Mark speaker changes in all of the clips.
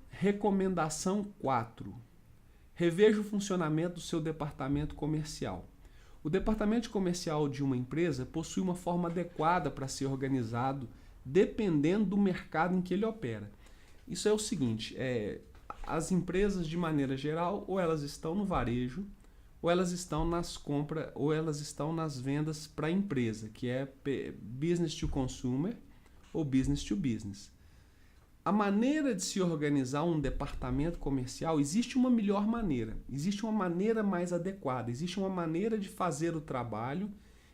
Speaker 1: Recomendação 4. Reveja o funcionamento do seu departamento comercial. O departamento comercial de uma empresa possui uma forma adequada para ser organizado dependendo do mercado em que ele opera. Isso é o seguinte, as empresas de maneira geral, ou elas estão no varejo, ou elas estão nas compras, ou elas estão nas vendas para a empresa, que é business to consumer ou business to business. A maneira de se organizar um departamento comercial, existe uma melhor maneira, existe uma maneira mais adequada, existe uma maneira de fazer o trabalho,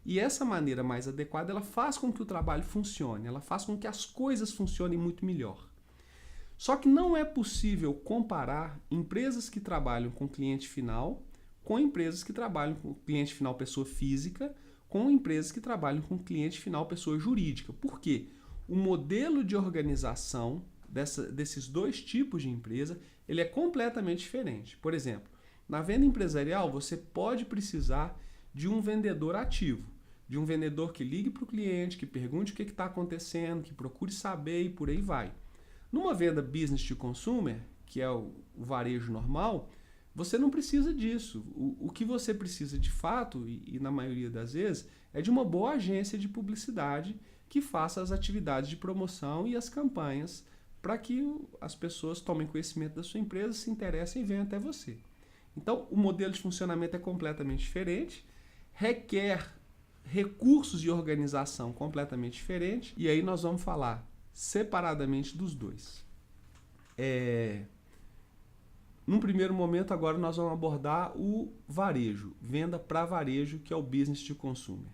Speaker 1: e essa maneira mais adequada ela faz com que o trabalho funcione, ela faz com que as coisas funcionem muito melhor. Só que não é possível comparar empresas que trabalham com cliente final com empresas que trabalham com cliente final pessoa física, com empresas que trabalham com cliente final pessoa jurídica. Por quê? O modelo de organização desses dois tipos de empresa, ele é completamente diferente. Por exemplo, na venda empresarial, você pode precisar de um vendedor ativo, de um vendedor que ligue para o cliente, que pergunte o que está acontecendo, que procure saber e por aí vai. Numa venda business to consumer, que é o varejo normal, você não precisa disso. O que você precisa de fato, e na maioria das vezes, é de uma boa agência de publicidade que faça as atividades de promoção e as campanhas para que as pessoas tomem conhecimento da sua empresa, se interessem e venham até você. Então, o modelo de funcionamento é completamente diferente, requer recursos de organização completamente diferentes, e aí nós vamos falar separadamente dos dois. Num primeiro momento, agora nós vamos abordar o varejo, venda para varejo, que é o business to consumer.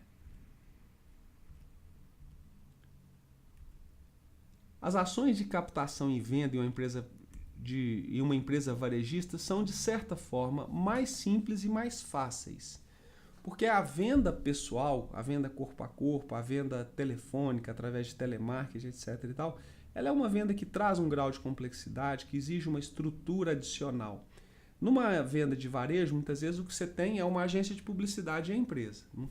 Speaker 1: As ações de captação e venda em uma empresa varejista são, de certa forma, mais simples e mais fáceis. Porque a venda pessoal, a venda corpo a corpo, a venda telefônica, através de telemarketing, etc. e tal, ela é uma venda que traz um grau de complexidade, que exige uma estrutura adicional. Numa venda de varejo, muitas vezes o que você tem é uma agência de publicidade e a empresa. Não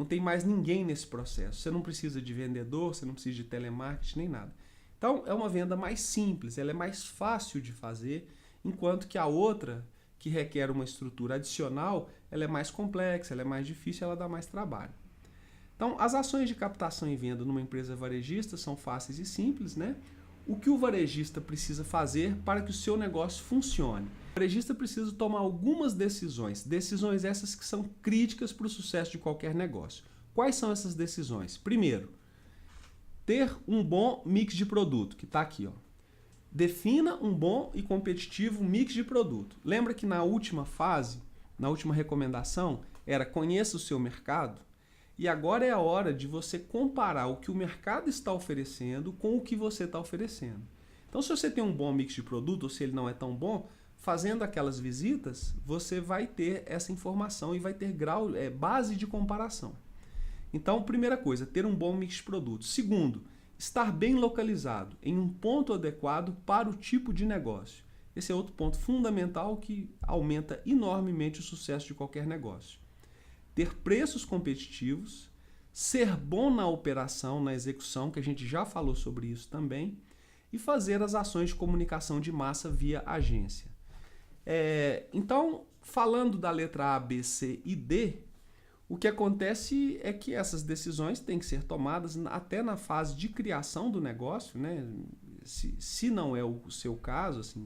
Speaker 1: tem mais ninguém nesse processo. Você não precisa de vendedor, você não precisa de telemarketing, nem nada. Então, é uma venda mais simples, ela é mais fácil de fazer, enquanto que a outra, que requer uma estrutura adicional, ela é mais complexa, ela é mais difícil, ela dá mais trabalho. Então, as ações de captação e venda numa empresa varejista são fáceis e simples, né? O que o varejista precisa fazer para que o seu negócio funcione? O varejista precisa tomar algumas decisões essas que são críticas para o sucesso de qualquer negócio. Quais são essas decisões? Primeiro, ter um bom mix de produto, que está aqui, ó. Defina um bom e competitivo mix de produto. Lembra que na última fase, na última recomendação, era conheça o seu mercado? E agora é a hora de você comparar o que o mercado está oferecendo com o que você está oferecendo. Então, se você tem um bom mix de produto, ou se ele não é tão bom, fazendo aquelas visitas, você vai ter essa informação e vai ter base de comparação. Então, primeira coisa, ter um bom mix de produtos. Segundo, estar bem localizado, em um ponto adequado para o tipo de negócio. Esse é outro ponto fundamental que aumenta enormemente o sucesso de qualquer negócio. Ter preços competitivos, ser bom na operação, na execução, que a gente já falou sobre isso também, e fazer as ações de comunicação de massa via agência. Então, falando da letra A, B, C e D, o que acontece é que essas decisões têm que ser tomadas até na fase de criação do negócio, né? Se não é o seu caso, assim,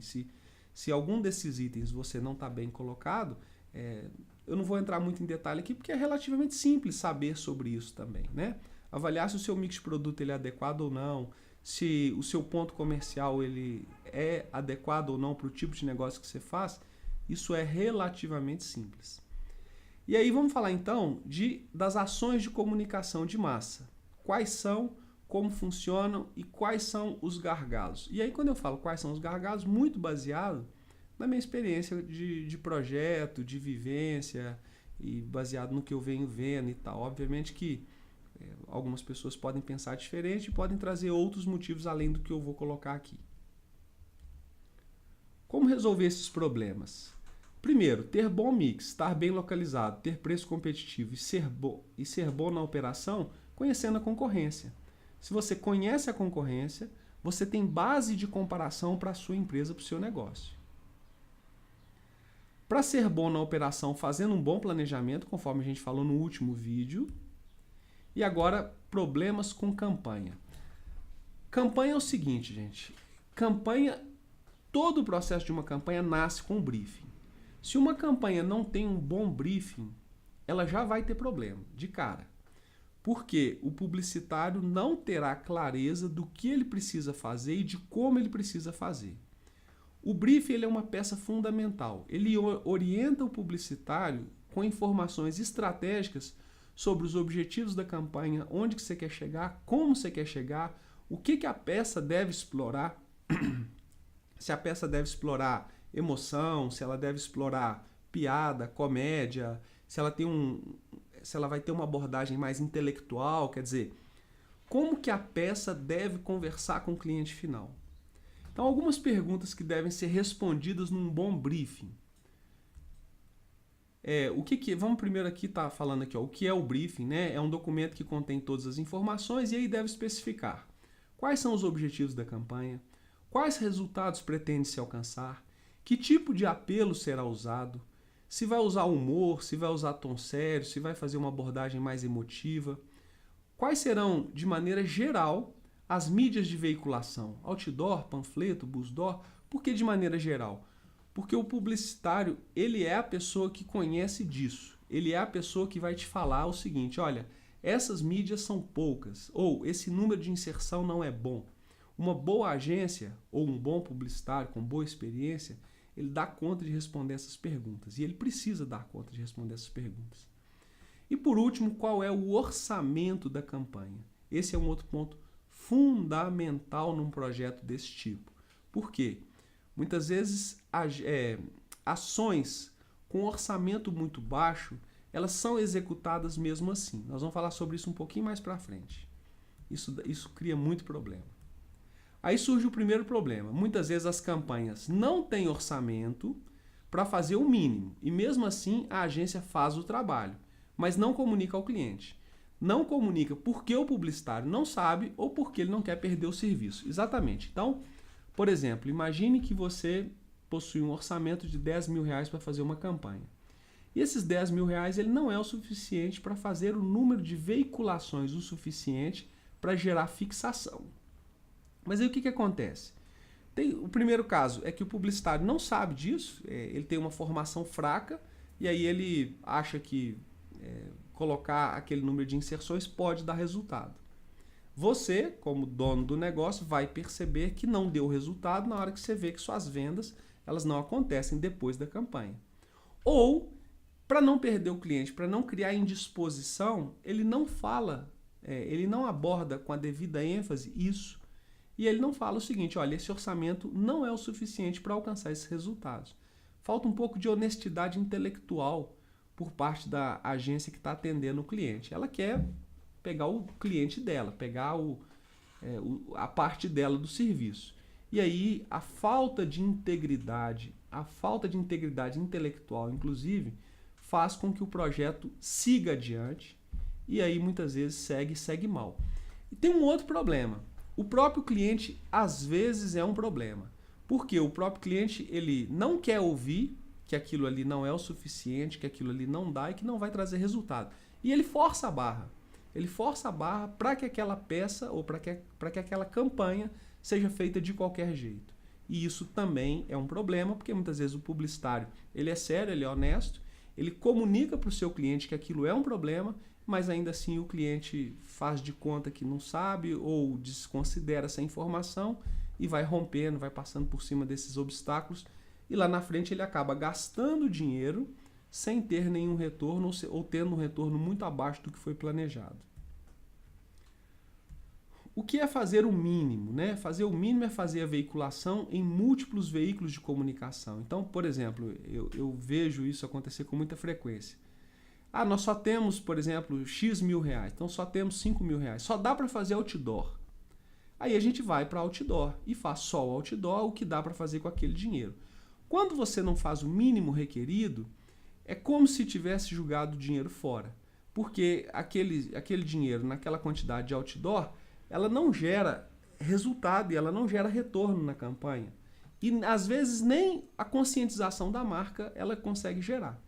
Speaker 1: se algum desses itens você não está bem colocado, eu não vou entrar muito em detalhe aqui, porque é relativamente simples saber sobre isso também, né? Avaliar se o seu mix de produto ele é adequado ou não, se o seu ponto comercial ele é adequado ou não para o tipo de negócio que você faz, isso é relativamente simples. E aí vamos falar então das ações de comunicação de massa. Quais são, como funcionam e quais são os gargalos. E aí quando eu falo quais são os gargalos, muito baseado na minha experiência de projeto, de vivência e baseado no que eu venho vendo e tal. Obviamente que algumas pessoas podem pensar diferente e podem trazer outros motivos além do que eu vou colocar aqui. Como resolver esses problemas? Primeiro, ter bom mix, estar bem localizado, ter preço competitivo e ser bom na operação, conhecendo a concorrência. Se você conhece a concorrência, você tem base de comparação para a sua empresa, para o seu negócio. Para ser bom na operação, fazendo um bom planejamento, conforme a gente falou no último vídeo. E agora, problemas com campanha. Campanha é o seguinte, gente. Campanha, todo o processo de uma campanha nasce com um briefing. Se uma campanha não tem um bom briefing, ela já vai ter problema, de cara. Porque o publicitário não terá clareza do que ele precisa fazer e de como ele precisa fazer. O briefing ele é uma peça fundamental. Ele orienta o publicitário com informações estratégicas sobre os objetivos da campanha, onde que você quer chegar, como você quer chegar, o que a peça deve explorar, se a peça deve explorar emoção, se ela deve explorar piada, comédia, se ela vai ter uma abordagem mais intelectual, quer dizer, como que a peça deve conversar com o cliente final. Então, algumas perguntas que devem ser respondidas num bom briefing. Vamos primeiro aqui estar falando aqui, o que é o briefing, né? É um documento que contém todas as informações e aí deve especificar quais são os objetivos da campanha, quais resultados pretende se alcançar, que tipo de apelo será usado, se vai usar humor, se vai usar tom sério, se vai fazer uma abordagem mais emotiva, quais serão, de maneira geral, as mídias de veiculação, outdoor, panfleto, busdoor. Por que de maneira geral? Porque o publicitário, ele é a pessoa que conhece disso. Ele é a pessoa que vai te falar o seguinte, olha, essas mídias são poucas, ou esse número de inserção não é bom. Uma boa agência, ou um bom publicitário com boa experiência, ele dá conta de responder essas perguntas. E ele precisa dar conta de responder essas perguntas. E por último, qual é o orçamento da campanha? Esse é um outro ponto fundamental num projeto desse tipo. Por quê? Muitas vezes ações com orçamento muito baixo, elas são executadas mesmo assim. Nós vamos falar sobre isso um pouquinho mais para frente. Isso cria muito problema. Aí surge o primeiro problema. Muitas vezes as campanhas não têm orçamento para fazer o mínimo. E mesmo assim a agência faz o trabalho, mas não comunica ao cliente. Não comunica porque o publicitário não sabe ou porque ele não quer perder o serviço. Exatamente. Então, por exemplo, imagine que você possui um orçamento de R$10.000 para fazer uma campanha. E esses R$10.000 ele não é o suficiente para fazer o número de veiculações o suficiente para gerar fixação. Mas aí o que acontece? O primeiro caso é que o publicitário não sabe disso, ele tem uma formação fraca e aí ele acha que colocar aquele número de inserções pode dar resultado. Você, como dono do negócio, vai perceber que não deu resultado na hora que você vê que suas vendas elas não acontecem depois da campanha. Ou, para não perder o cliente, para não criar indisposição, ele não fala, ele não aborda com a devida ênfase isso. E ele não fala o seguinte, olha, esse orçamento não é o suficiente para alcançar esses resultados. Falta um pouco de honestidade intelectual por parte da agência que está atendendo o cliente. Ela quer pegar o cliente dela, pegar a parte dela do serviço. E aí a falta de integridade intelectual, inclusive, faz com que o projeto siga adiante e aí muitas vezes segue mal. E tem um outro problema. O próprio cliente, às vezes, é um problema. Porque o próprio cliente ele não quer ouvir que aquilo ali não é o suficiente, que aquilo ali não dá e que não vai trazer resultado. E ele força a barra. Ele força a barra para que aquela peça ou para que aquela campanha seja feita de qualquer jeito. E isso também é um problema, porque muitas vezes o publicitário ele é sério, ele é honesto, ele comunica para o seu cliente que aquilo é um problema, mas ainda assim o cliente faz de conta que não sabe ou desconsidera essa informação e vai rompendo, vai passando por cima desses obstáculos e lá na frente ele acaba gastando dinheiro sem ter nenhum retorno ou tendo um retorno muito abaixo do que foi planejado. O que é fazer o mínimo, né? Fazer o mínimo é fazer a veiculação em múltiplos veículos de comunicação. Então, por exemplo, eu vejo isso acontecer com muita frequência. Nós só temos, por exemplo, X mil reais, então só temos 5 mil reais, só dá para fazer outdoor. Aí a gente vai para outdoor e faz só o outdoor, o que dá para fazer com aquele dinheiro. Quando você não faz o mínimo requerido, é como se tivesse jogado o dinheiro fora, porque aquele dinheiro naquela quantidade de outdoor, ela não gera resultado e ela não gera retorno na campanha. E às vezes nem a conscientização da marca ela consegue gerar.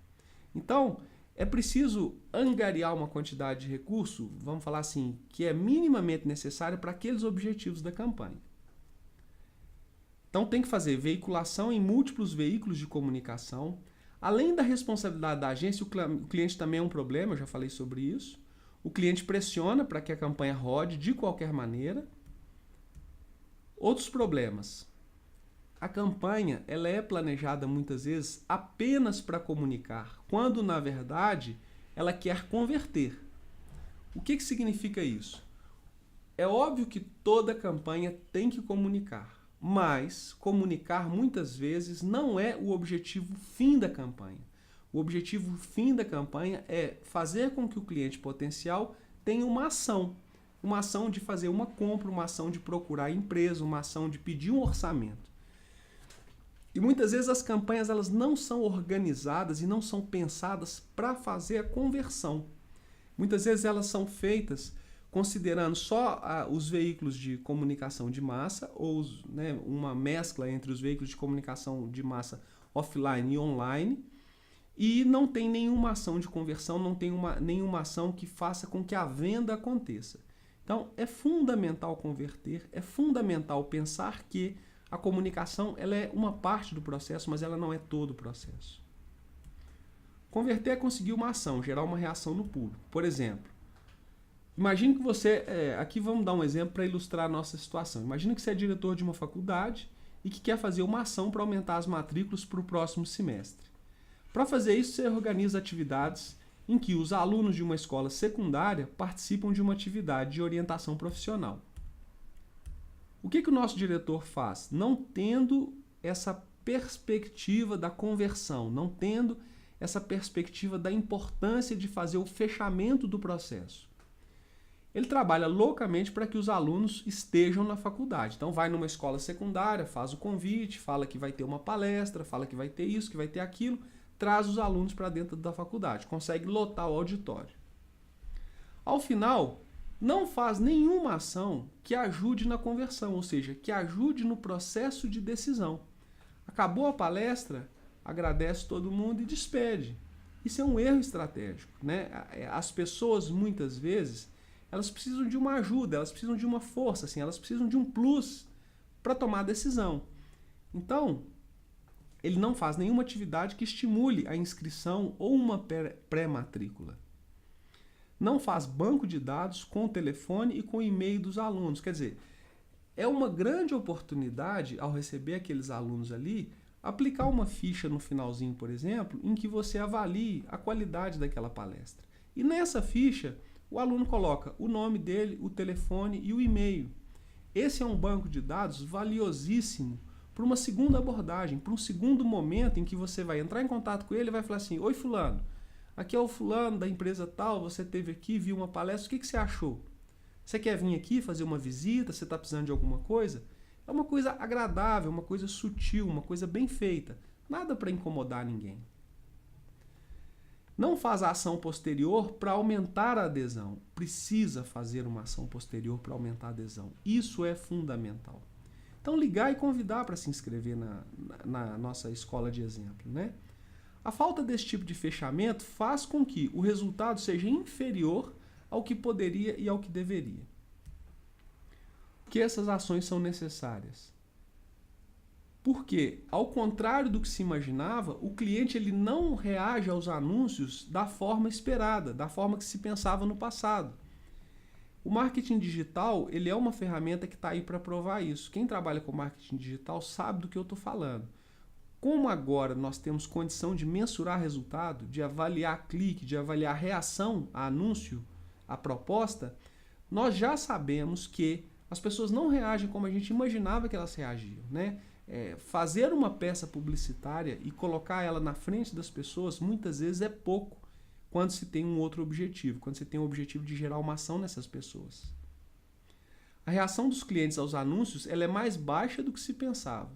Speaker 1: Então, é preciso angariar uma quantidade de recurso, vamos falar assim, que é minimamente necessária para aqueles objetivos da campanha. Então tem que fazer veiculação em múltiplos veículos de comunicação. Além da responsabilidade da agência, o cliente também é um problema, eu já falei sobre isso. O cliente pressiona para que a campanha rode de qualquer maneira. Outros problemas. A campanha ela é planejada muitas vezes apenas para comunicar, quando na verdade ela quer converter. O que significa isso? É óbvio que toda campanha tem que comunicar, mas comunicar muitas vezes não é o objetivo fim da campanha. O objetivo fim da campanha é fazer com que o cliente potencial tenha uma ação de fazer uma compra, uma ação de procurar a empresa, uma ação de pedir um orçamento. E muitas vezes as campanhas elas não são organizadas e não são pensadas para fazer a conversão. Muitas vezes elas são feitas considerando só os veículos de comunicação de massa ou uma mescla entre os veículos de comunicação de massa offline e online e não tem nenhuma ação de conversão, não tem nenhuma ação que faça com que a venda aconteça. Então é fundamental converter, é fundamental pensar que a comunicação ela é uma parte do processo, mas ela não é todo o processo. Converter é conseguir uma ação, gerar uma reação no público. Por exemplo, imagine que você... aqui vamos dar um exemplo para ilustrar a nossa situação. Imagine que você é diretor de uma faculdade e que quer fazer uma ação para aumentar as matrículas para o próximo semestre. Para fazer isso, você organiza atividades em que os alunos de uma escola secundária participam de uma atividade de orientação profissional. O que o nosso diretor faz? Não tendo essa perspectiva da conversão, não tendo essa perspectiva da importância de fazer o fechamento do processo. Ele trabalha loucamente para que os alunos estejam na faculdade. Então vai numa escola secundária, faz o convite, fala que vai ter uma palestra, fala que vai ter isso, que vai ter aquilo, traz os alunos para dentro da faculdade, consegue lotar o auditório. Ao final, não faz nenhuma ação que ajude na conversão, ou seja, que ajude no processo de decisão. Acabou a palestra, agradece todo mundo e despede. Isso é um erro estratégico, né? As pessoas, muitas vezes, elas precisam de uma ajuda, elas precisam de uma força, assim, elas precisam de um plus para tomar a decisão. Então, ele não faz nenhuma atividade que estimule a inscrição ou uma pré-matrícula. Não faz banco de dados com o telefone e com o e-mail dos alunos. Quer dizer, é uma grande oportunidade, ao receber aqueles alunos ali, aplicar uma ficha no finalzinho, por exemplo, em que você avalie a qualidade daquela palestra. E nessa ficha, o aluno coloca o nome dele, o telefone e o e-mail. Esse é um banco de dados valiosíssimo para uma segunda abordagem, para um segundo momento em que você vai entrar em contato com ele e vai falar assim: oi fulano, aqui é o fulano da empresa tal, você esteve aqui, viu uma palestra, o que você achou? Você quer vir aqui fazer uma visita? Você está precisando de alguma coisa? É uma coisa agradável, uma coisa sutil, uma coisa bem feita. Nada para incomodar ninguém. Não faz a ação posterior para aumentar a adesão. Precisa fazer uma ação posterior para aumentar a adesão. Isso é fundamental. Então ligar e convidar para se inscrever na nossa escola de exemplo, né? A falta desse tipo de fechamento faz com que o resultado seja inferior ao que poderia e ao que deveria. Por que essas ações são necessárias? Porque, ao contrário do que se imaginava, o cliente ele não reage aos anúncios da forma esperada, da forma que se pensava no passado. O marketing digital ele é uma ferramenta que está aí para provar isso. Quem trabalha com marketing digital sabe do que eu estou falando. Como agora nós temos condição de mensurar resultado, de avaliar clique, de avaliar reação a anúncio, a proposta, nós já sabemos que as pessoas não reagem como a gente imaginava que elas reagiam, né? Fazer uma peça publicitária e colocar ela na frente das pessoas muitas vezes é pouco quando se tem um outro objetivo, quando você tem o objetivo de gerar uma ação nessas pessoas. A reação dos clientes aos anúncios ela é mais baixa do que se pensava.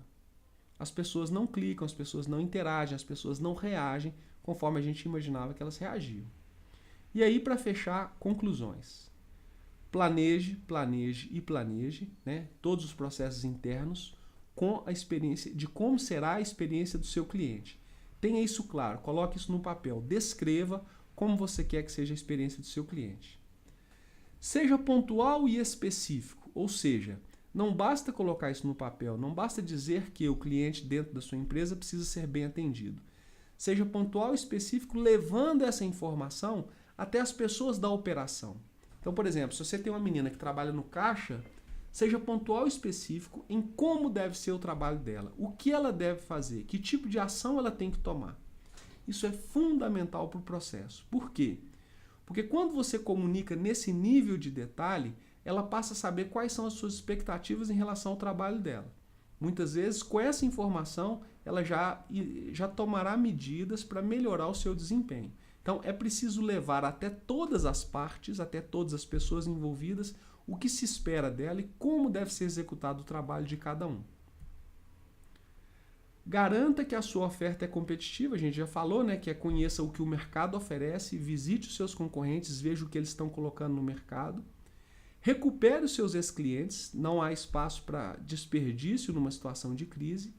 Speaker 1: As pessoas não clicam, as pessoas não interagem, as pessoas não reagem conforme a gente imaginava que elas reagiam. E aí, para fechar, conclusões. planeje, planeje e planeje, né, todos os processos internos com a experiência de como será a experiência do seu cliente. Tenha isso claro, coloque isso no papel, descreva como você quer que seja a experiência do seu cliente. Seja pontual e específico, ou seja, não basta colocar isso no papel, não basta dizer que o cliente dentro da sua empresa precisa ser bem atendido. Seja pontual e específico, levando essa informação até as pessoas da operação. Então, por exemplo, se você tem uma menina que trabalha no caixa, seja pontual e específico em como deve ser o trabalho dela, o que ela deve fazer, que tipo de ação ela tem que tomar. Isso é fundamental para o processo. Por quê? Porque quando você comunica nesse nível de detalhe, ela passa a saber quais são as suas expectativas em relação ao trabalho dela. Muitas vezes, com essa informação, ela já tomará medidas para melhorar o seu desempenho. Então, é preciso levar até todas as partes, até todas as pessoas envolvidas, o que se espera dela e como deve ser executado o trabalho de cada um. Garanta que a sua oferta é competitiva, a gente já falou, né, que conheça o que o mercado oferece, visite os seus concorrentes, veja o que eles estão colocando no mercado. Recupere os seus ex-clientes, não há espaço para desperdício numa situação de crise.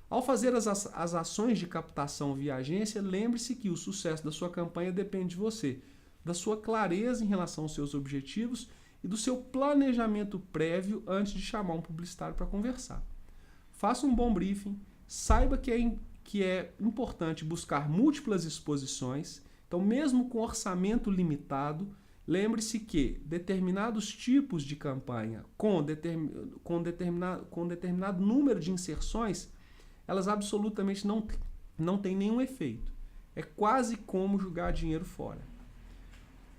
Speaker 1: Ao fazer as ações de captação via agência, lembre-se que o sucesso da sua campanha depende de você, da sua clareza em relação aos seus objetivos e do seu planejamento prévio antes de chamar um publicitário para conversar. Faça um bom briefing, saiba que é importante buscar múltiplas exposições, então mesmo com orçamento limitado, lembre-se que determinados tipos de campanha com determinado número de inserções, elas absolutamente não têm nenhum efeito. É quase como jogar dinheiro fora.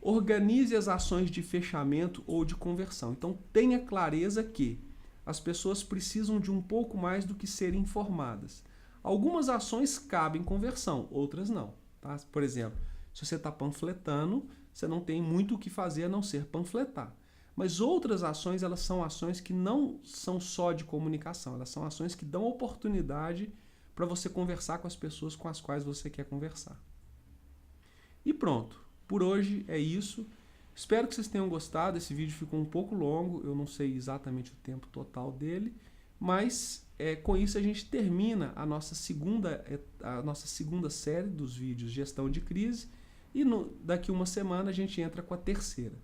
Speaker 1: Organize as ações de fechamento ou de conversão. Então tenha clareza que as pessoas precisam de um pouco mais do que serem informadas. Algumas ações cabem conversão, outras não. Tá? Por exemplo, se você está panfletando, você não tem muito o que fazer a não ser panfletar. Mas outras ações, elas são ações que não são só de comunicação, elas são ações que dão oportunidade para você conversar com as pessoas com as quais você quer conversar. E pronto, por hoje é isso. Espero que vocês tenham gostado, esse vídeo ficou um pouco longo, eu não sei exatamente o tempo total dele, mas com isso a gente termina a nossa segunda série dos vídeos Gestão de Crise e daqui uma semana a gente entra com a terceira.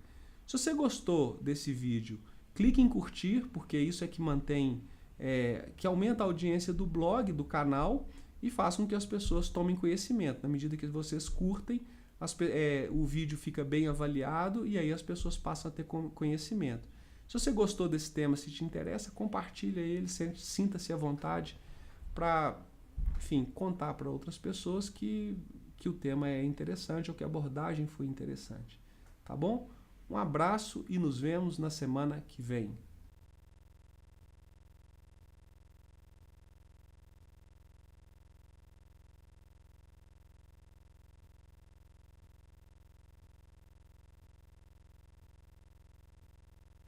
Speaker 1: Se você gostou desse vídeo, clique em curtir, porque isso é que mantém, que aumenta a audiência do blog, do canal, e faz com que as pessoas tomem conhecimento. Na medida que vocês curtem, o vídeo fica bem avaliado e aí as pessoas passam a ter conhecimento. Se você gostou desse tema, se te interessa, compartilha ele, sinta-se à vontade para, enfim, contar para outras pessoas que o tema é interessante ou que a abordagem foi interessante. Tá bom? Um abraço e nos vemos na semana que vem.